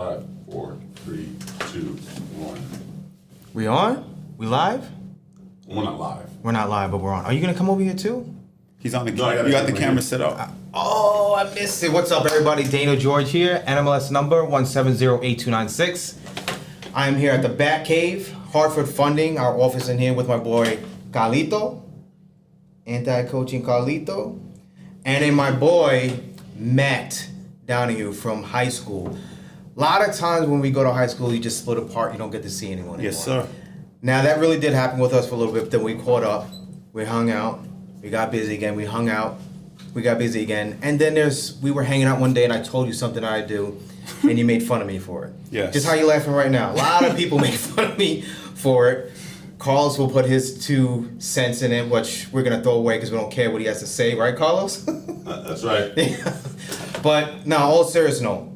5, 4, 3, 2, 1. We on? We live? We're not live. We're not live, but we're on. Are you gonna come over here too? He's on the No, I camera. gotta You got come the right camera here. set up. Oh, I missed it. What's up, everybody? Dana George here. NMLS number 1708296. I'm here at the Bat Cave, Hartford Funding, our office in here with my boy Carlito, anti-coaching Carlito, and then my boy Matt Donahue from high school. A lot of times when we go to high school, you just split apart. You don't get to see anyone anymore. Yes, sir. Now that really did happen with us for a little bit. Then we caught up, we hung out, we got busy again. We hung out, we got busy again, and then we were hanging out one day, and I told you something I do, and you made fun of me for it. Yes. Just how you laughing right now. A lot of people make fun of me for it. Carlos will put his 2 cents in it, which we're gonna throw away because we don't care what he has to say, right, Carlos? That's right. But no, all serious note,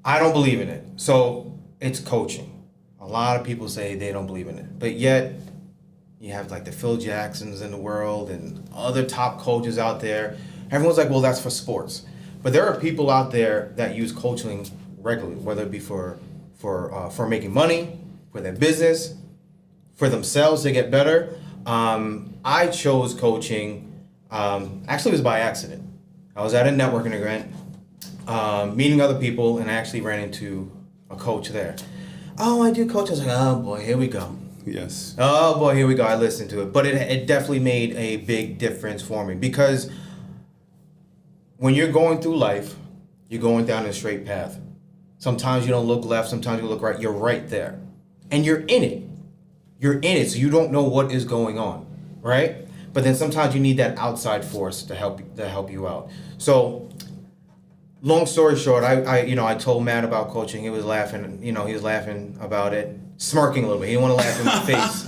I don't believe in it. So it's coaching. A lot of people say they don't believe in it, but yet you have like the Phil Jacksons in the world and other top coaches out there. Everyone's like, well, that's for sports. But there are people out there that use coaching regularly, whether it be for making money, for their business, for themselves to get better. I chose coaching. Actually, it was by accident. I was at a networking event, meeting other people, and I actually ran into a coach there. Oh, I do coach. I was like, oh boy, here we go. Yes. Oh boy, here we go. I listened to it, but it definitely made a big difference for me because when you're going through life, you're going down a straight path. Sometimes you don't look left, sometimes you look right. You're right there, and you're in it. You're in it, so you don't know what is going on, right? But then sometimes you need that outside force to help you out. So, long story short, I told Matt about coaching. He was laughing, he was laughing about it, smirking a little bit. He didn't want to laugh in my face.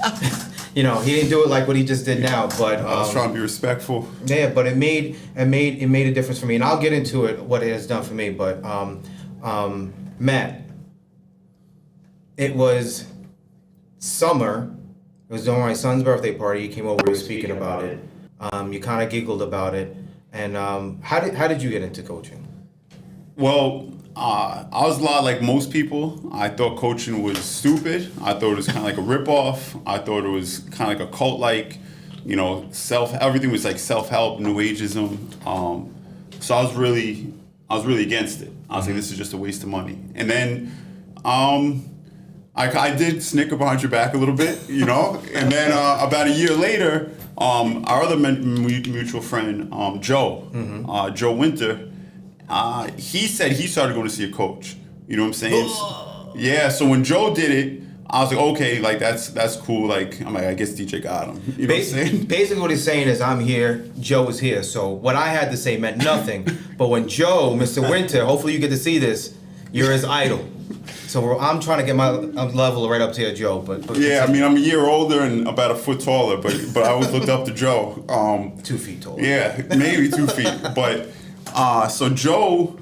He didn't do it like what he just did now. But I was trying to be respectful. yeah, but it made a difference for me, and I'll get into it what it has done for me. But Matt, it was summer. It was during my son's birthday party. You came over, you were speaking about it. You kind of giggled about it. And how did you get into coaching? Well, I was a lot like most people. I thought coaching was stupid. I thought it was kind of like a ripoff. I thought it was kind of like a cult-like, everything was like self-help, new ageism. So I was really against it. I was like, this is just a waste of money. And then I did snicker behind your back a little bit, and then about a year later, our other mutual friend, Joe, Joe Winter, he said he started going to see a coach. You know what I'm saying? Yeah. So when Joe did it, I was like, okay, like that's cool. Like I'm like, I guess DJ got him. You know what I'm saying? Basically, what he's saying is, I'm here, Joe is here. So what I had to say meant nothing. But when Joe, Mr. Winter, hopefully you get to see this, you're his idol. So I'm trying to get my level right up to your Joe, but yeah, I mean, I'm a year older and about a foot taller, but I always looked up to Joe. 2 feet tall. Yeah, maybe 2 feet. But so Joe,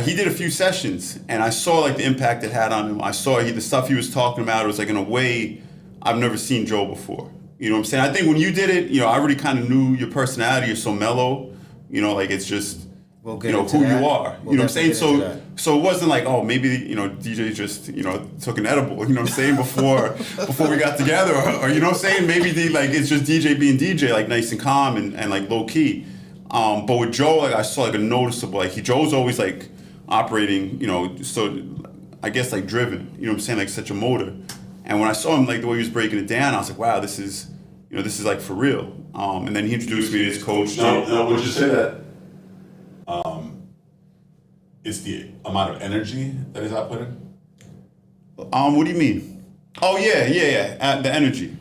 he did a few sessions, and I saw like the impact it had on him. I saw the stuff he was talking about. It was like in a way I've never seen Joe before. You know what I'm saying? I think when you did it, I already kind of knew your personality. You're so mellow. Like it's just. We'll get who into you that. are. We'll You know what I'm saying? definitely get into So it wasn't like, oh, maybe, DJ just, took an edible, you know what I'm saying, before we got together. Or you know what I'm saying? Maybe it's just DJ being DJ, like nice and calm and like low key. But with Joe, like I saw like a noticeable, like Joe's always like operating, so I guess like driven, you know what I'm saying, like such a motor. And when I saw him, like the way he was breaking it down, I was like, wow, this is like for real. And then he introduced me to his coach. Now, would you say that it's the amount of energy that he's outputting? What do you mean? Oh yeah. The energy.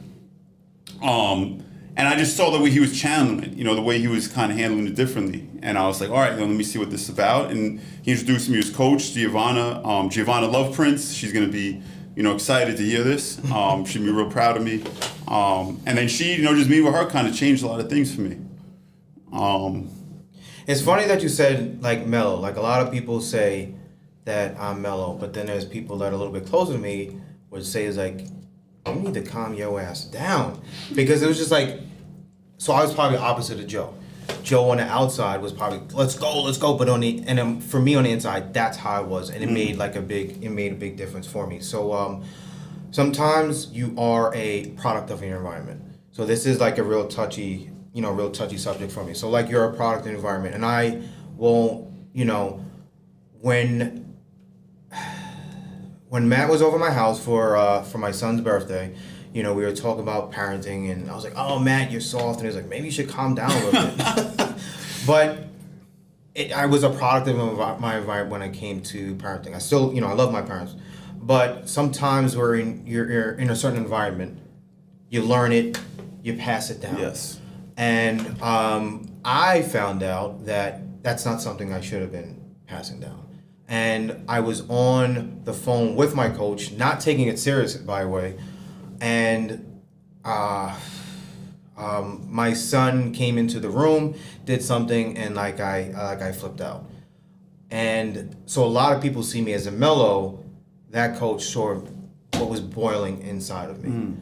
And I just saw the way he was channeling it, the way he was kind of handling it differently. And I was like, all right, let me see what this is about. And he introduced me to his coach, Giovanna Love Prince. She's gonna be, excited to hear this. She'd be real proud of me. And then she, just me with her kind of changed a lot of things for me. It's funny that you said like mellow. Like a lot of people say that I'm mellow, but then there's people that are a little bit closer to me would say is like, you need to calm your ass down, because it was just like, so I was probably opposite of Joe. Joe on the outside was probably let's go, but for me on the inside, that's how I was, and it made a big difference for me. So sometimes you are a product of your environment. So this is like a real touchy subject for me. So like you're a product of the environment, and I will, when Matt was over my house for my son's birthday, we were talking about parenting, and I was like, "Oh, Matt, you're soft," and he was like, "Maybe you should calm down a little bit." But I was a product of my environment when I came to parenting. I still, I love my parents, but sometimes you're in a certain environment, you learn it, you pass it down. Yes. And I found out that that's not something I should have been passing down. And I was on the phone with my coach, not taking it serious, by the way. And my son came into the room, did something, and I flipped out. And so a lot of people see me as a mellow. That coach saw what was boiling inside of me.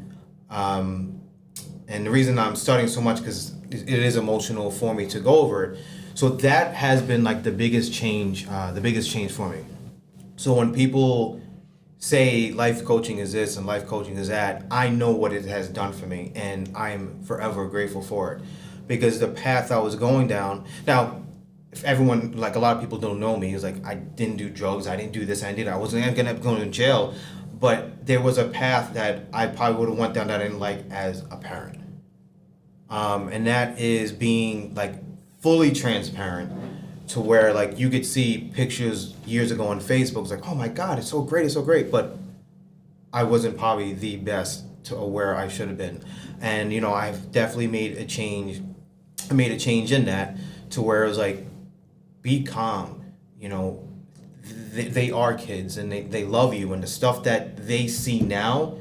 And the reason I'm studying so much because it is emotional for me to go over it. So that has been like the biggest change for me. So when people say life coaching is this and life coaching is that, I know what it has done for me, and I am forever grateful for it, because the path I was going down. Now, if everyone, like a lot of people don't know me, it's like I didn't do drugs, I didn't do this, I didn't. I wasn't gonna go to jail, but there was a path that I probably would have went down that I didn't like as a parent, and that is being like fully transparent. To where like you could see pictures years ago on Facebook, it's like, oh my God, it's so great, but I wasn't probably the best to where I should have been, and I've definitely made a change. I made a change in that to where it was like, be calm. They are kids and they love you, and the stuff that they see now,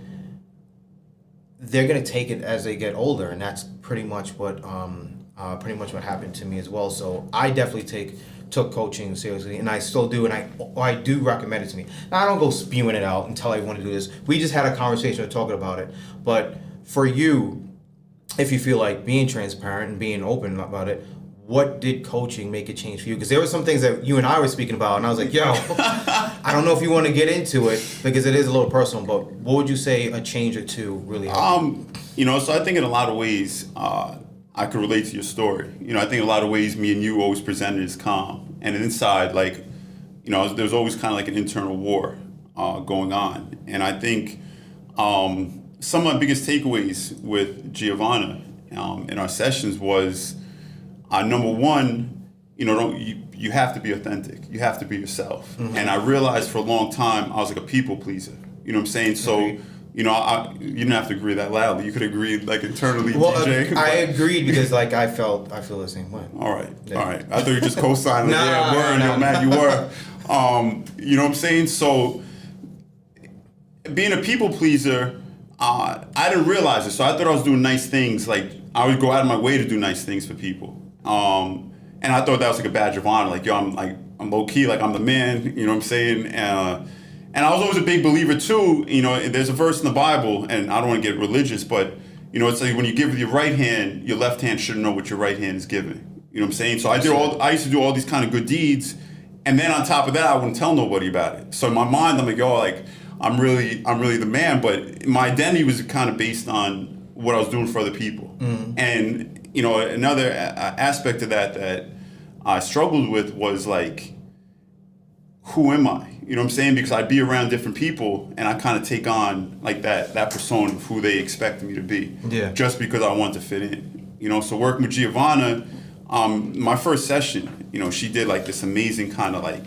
they're gonna take it as they get older, and that's pretty much what happened to me as well. So I definitely took coaching seriously, and I still do, and I do recommend it to me. Now, I don't go spewing it out and tell everyone to do this. We just had a conversation of talking about it. But for you, if you feel like being transparent and being open about it, what did coaching make a change for you? Because there were some things that you and I were speaking about, and I was like, yo, I don't know if you want to get into it because it is a little personal, but what would you say a change or two really helped? So I think in a lot of ways, I could relate to your story. I think in a lot of ways, me and you always presented as calm, and inside, there's always kind of like an internal war going on. And I think some of my biggest takeaways with Giovanna in our sessions was, number one, you have to be authentic. You have to be yourself. Mm-hmm. And I realized for a long time I was like a people pleaser. You know what I'm saying? So. Mm-hmm. You didn't have to agree that loudly. You could agree like internally, well, DJ. I agreed because like I feel the same way. All right. I thought you were just co-signing. Yo, Matt, you were. You know what I'm saying? So being a people pleaser, I didn't realize it. So I thought I was doing nice things. Like I would go out of my way to do nice things for people. And I thought that was like a badge of honor. Like, yo, I'm low key. Like I'm the man. You know what I'm saying? And I was always a big believer too, there's a verse in the Bible, and I don't want to get religious, but, it's like when you give with your right hand, your left hand shouldn't know what your right hand is giving. You know what I'm saying? So I used to do all these kind of good deeds, and then on top of that, I wouldn't tell nobody about it. So in my mind, I'm like, yo, like, I'm really the man, but my identity was kind of based on what I was doing for other people. Mm-hmm. And, another aspect of that I struggled with was like, who am I? You know what I'm saying? Because I'd be around different people and I kind of take on like that persona of who they expected me to be. Yeah. Just because I want to fit in. So working with Giovanna, my first session, she did like this amazing kind of like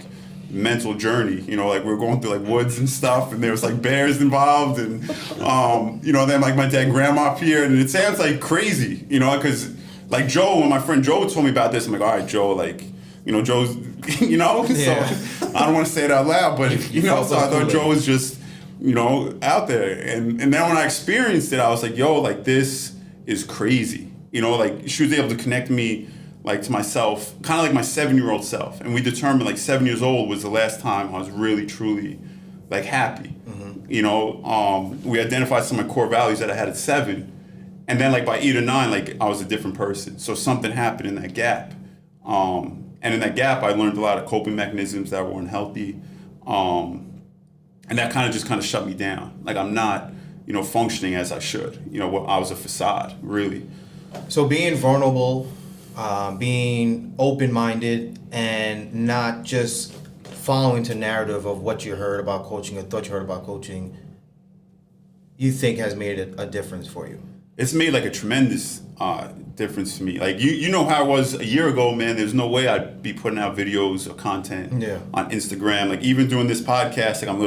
mental journey. Like we were going through like woods and stuff, and there was like bears involved, and then like my dad and grandma appeared, and it sounds like crazy, because like Joe, when my friend Joe told me about this, I'm like, all right, Joe, like, Joe's, yeah. So I don't want to say it out loud, but, so I thought Joe was just, out there. And then when I experienced it, I was like, yo, like, this is crazy. Like, she was able to connect me, like, to myself, kind of like my 7-year-old self. And we determined, like, 7 years old was the last time I was really, truly, like, happy. Mm-hmm. We identified some of my core values that I had at 7. And then like by 8 or 9, like I was a different person. So something happened in that gap. And in that gap, I learned a lot of coping mechanisms that were unhealthy. And that kind of shut me down. Like I'm not, functioning as I should. I was a facade, really. So being vulnerable, being open-minded, and not just following the narrative of what you heard about coaching or thought you heard about coaching, you think has made a difference for you? It's made like a tremendous difference to me. Like you know how I was a year ago, man. There's no way I'd be putting out videos or content on Instagram. Like even doing this podcast, like I'm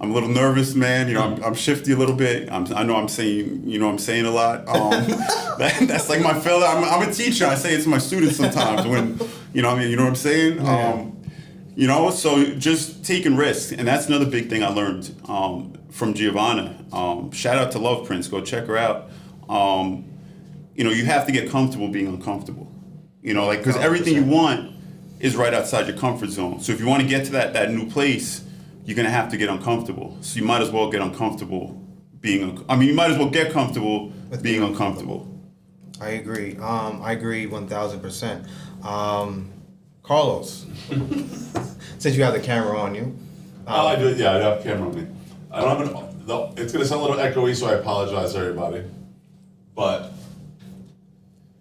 a little nervous, man. I'm shifty a little bit. I know I'm saying a lot. That's like my fella. I'm a teacher. I say it to my students sometimes when, you know what I'm saying? So just taking risks. And that's another big thing I learned from Giovanna. Shout out to Love Prince. Go check her out. You have to get comfortable being uncomfortable. Because everything you want is right outside your comfort zone. So if you want to get to that new place, you're going to have to get uncomfortable. So you might as well get uncomfortable you might as well get comfortable with being uncomfortable. I agree. I agree 1,000%. Carlos, since you have the camera on you. I do. Yeah, I have a camera on me. I don't have it's going to sound a little echoey, so I apologize to everybody. But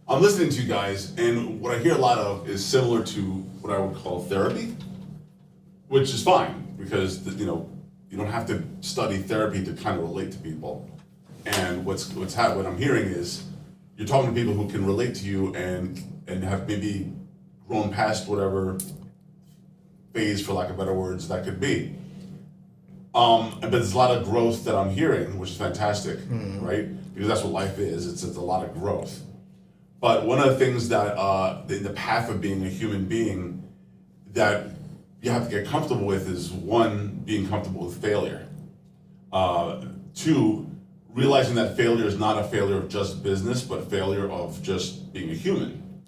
I'm listening to you guys, and what I hear a lot of is similar to what I would call therapy, which is fine because you don't have to study therapy to kind of relate to people. And what I'm hearing is you're talking to people who can relate to you and have maybe grown past whatever phase, for lack of better words, that could be. But there's a lot of growth that I'm hearing, which is fantastic, right? Because that's what life is. It's a lot of growth. But one of the things that in the path of being a human being that you have to get comfortable with is, one, being comfortable with failure. Two, realizing that failure is not a failure of just business, but a failure of just being a human.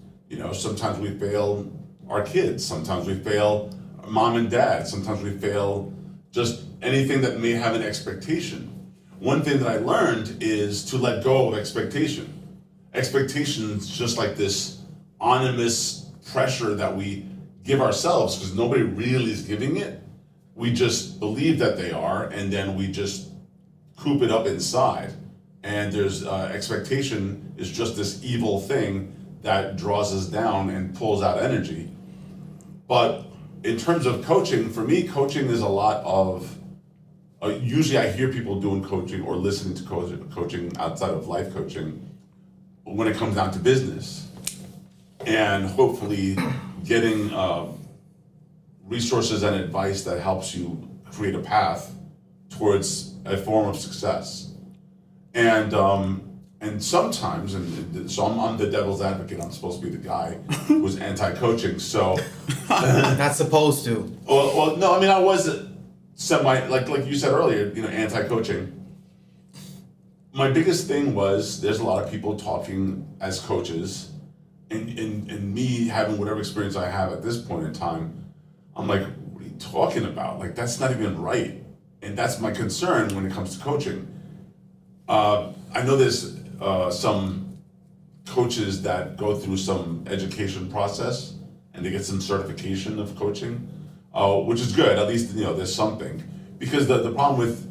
Sometimes we fail our kids. Sometimes we fail mom and dad. Sometimes we fail just anything that may have an expectation. One thing that I learned is to let go of expectation. Expectation's just like this ominous pressure that we give ourselves because nobody really is giving it. We just believe that they are, and then we just coop it up inside. And there's expectation is just this evil thing that draws us down and pulls out energy. But in terms of coaching, for me, coaching is a lot of, usually I hear people doing coaching or listening to coaching outside of life coaching when it comes down to business. And hopefully getting resources and advice that helps you create a path towards a form of success. And sometimes, so I'm the devil's advocate, I'm supposed to be the guy who's anti-coaching, so. Not supposed to. Well, no, I mean, I was like you said earlier, anti-coaching. My biggest thing was there's a lot of people talking as coaches, and me having whatever experience I have at this point in time, I'm like, what are you talking about? Like, that's not even right. And that's my concern when it comes to coaching. I know there's some coaches that go through some education process and they get some certification of coaching, which is good. At least, there's something. Because the problem with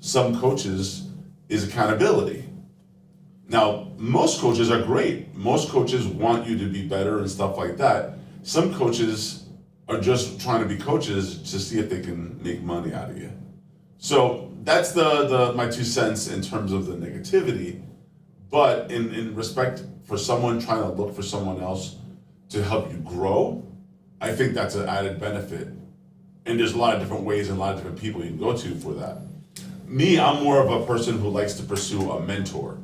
some coaches is accountability. Now, most coaches are great. Most coaches want you to be better and stuff like that. Some coaches are just trying to be coaches to see if they can make money out of you. So that's my 2 cents in terms of the negativity. But in respect for someone trying to look for someone else to help you grow, I think that's an added benefit. And there's a lot of different ways and a lot of different people you can go to for that. Me, I'm more of a person who likes to pursue a mentor.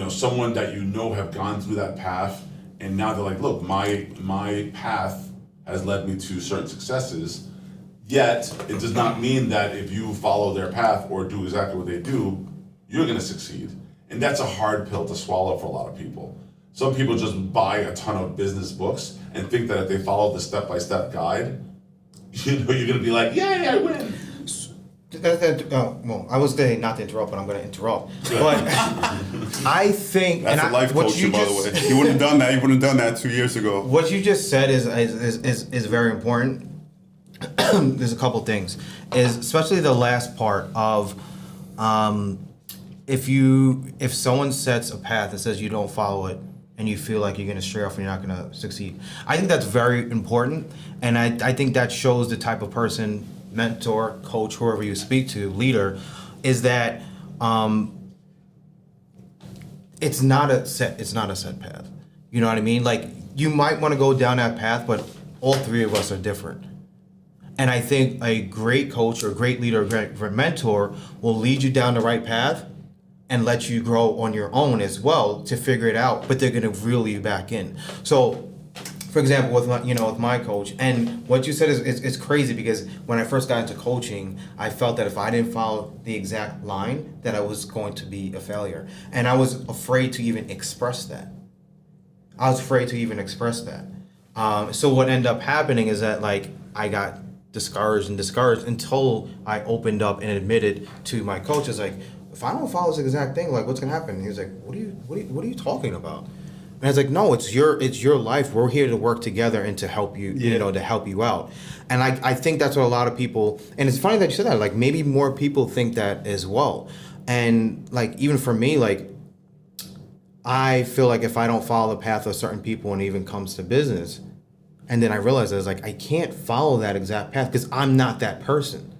Someone that have gone through that path, and now they're like, look, my path has led me to certain successes, yet it does not mean that if you follow their path or do exactly what they do, you're gonna succeed. And that's a hard pill to swallow for a lot of people. Some people just buy a ton of business books and think that if they follow the step-by-step guide, you're gonna be like, yay, I win. Well, I was going not to interrupt, but I'm going to interrupt. But I think That's a life coaching, by the way. You wouldn't have done that. You wouldn't have done that 2 years ago. What you just said is very important. There's a couple things, is especially the last part of, if someone sets a path and says you don't follow it, and you feel like you're going to stray off and you're not going to succeed. I think that's very important, and I think that shows the type of person, mentor, coach, whoever you speak to, leader, is that it's not a set path. You know what I mean? Like, you might want to go down that path, but all three of us are different. And I think a great coach or a great leader or a great mentor will lead you down the right path and let you grow on your own as well to figure it out, but they're gonna reel you back in. So, for example, with my coach, and what you said is crazy, because when I first got into coaching, I felt that if I didn't follow the exact line, that I was going to be a failure. And I was afraid to even express that. So what ended up happening is that, like, I got discouraged until I opened up and admitted to my coach, is like, if I don't follow this exact thing, like, what's gonna happen? And he was like, what are you talking about? And I was like, no, it's your life. We're here to work together and to help you, to help you out. And I think that's what a lot of people, and it's funny that you said that, like, maybe more people think that as well. And, like, even for me, like, I feel like if I don't follow the path of certain people, and it even comes to business, and then I realized I was like, I can't follow that exact path because I'm not that person.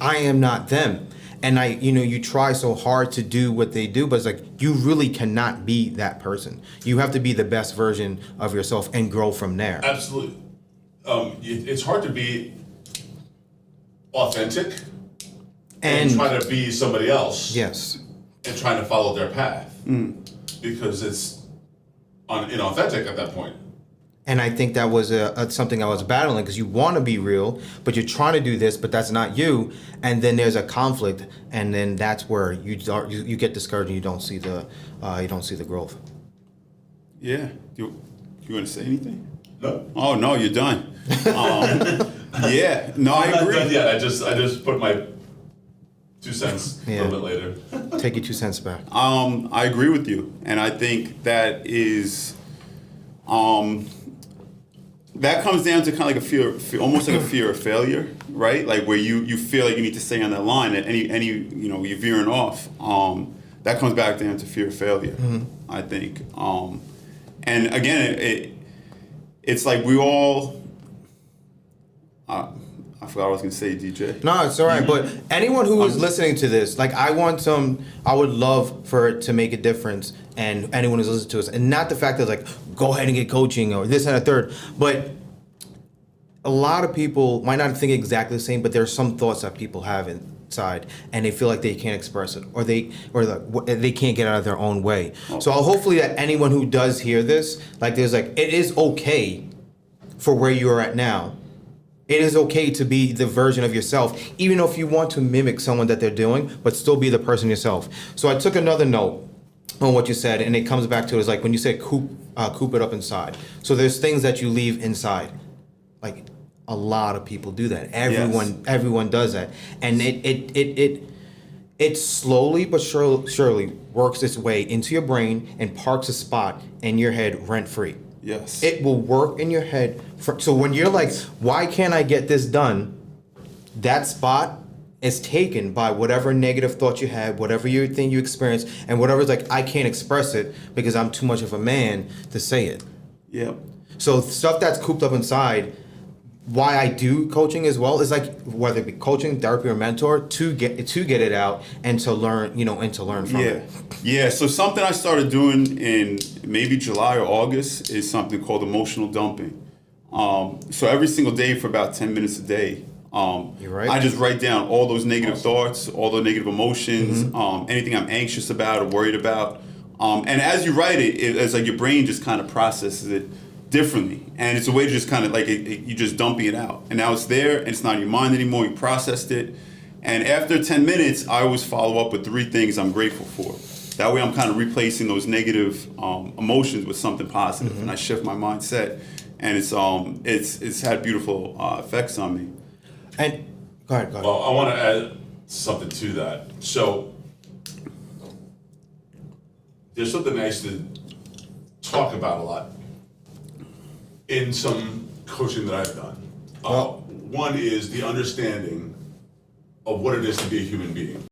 I am not them. And you try so hard to do what they do, but it's like, you really cannot be that person. You have to be the best version of yourself and grow from there. Absolutely. It's hard to be authentic and try to be somebody else. Yes. And trying to follow their path. Because it's inauthentic at that point. And I think that was something I was battling, because you want to be real, but you're trying to do this, but that's not you. And then there's a conflict, and then that's where you get discouraged and you don't see the growth. Yeah. You want to say anything? No. Oh no, you're done. Yeah. No, I agree. Not yet. I just put my 2 cents a little bit later. Take your 2 cents back. I agree with you, and I think that is, that comes down to kind of like a fear, almost like a fear of failure, right? Like, where you feel like you need to stay on that line, and any you're veering off. That comes back down to fear of failure, I think. And again, it's like we all. I forgot what I was gonna say, DJ. No, it's all right. But anyone who is listening to this, like, I would love for it to make a difference, and anyone who's listening to us, and not the fact that, like, go ahead and get coaching or this and a third, but a lot of people might not think exactly the same, but there's some thoughts that people have inside, and they feel like they can't express it, or they can't get out of their own way. So hopefully that anyone who does hear this, like, there's, like, it is okay for where you are at now. It is okay to be the version of yourself, even if you want to mimic someone that they're doing, but still be the person yourself. So I took another note on what you said, and it comes back to, is like, when you say coop it up inside. So there's things that you leave inside. Like, a lot of people do that. Everyone does that, and it slowly but surely works its way into your brain and parks a spot in your head rent free. Yes. It will work in your head. So when you're like, why can't I get this done? That spot is taken by whatever negative thought you had, whatever thing you experienced, and whatever's like, I can't express it because I'm too much of a man to say it. Yeah. So stuff that's cooped up inside, why I do coaching as well, is like, whether it be coaching, therapy, or mentor, to get it out and to learn, and to learn from it. Yeah. So something I started doing in maybe July or August is something called emotional dumping. So every single day for about 10 minutes a day, You're right. I just write down all those negative thoughts, all the negative emotions, anything I'm anxious about or worried about. And as you write it's like your brain just kind of processes it differently, and it's a way to just kind of like you just dumping it out, and now it's there and it's not in your mind anymore. You processed it, and after 10 minutes I always follow up with 3 things I'm grateful for. That way I'm kind of replacing those negative emotions with something positive, and I shift my mindset, and it's had beautiful effects on me. And go ahead. Well, I want to add something to that. So there's something I used to talk about a lot in some coaching that I've done. Well- One is the understanding of what it is to be a human being.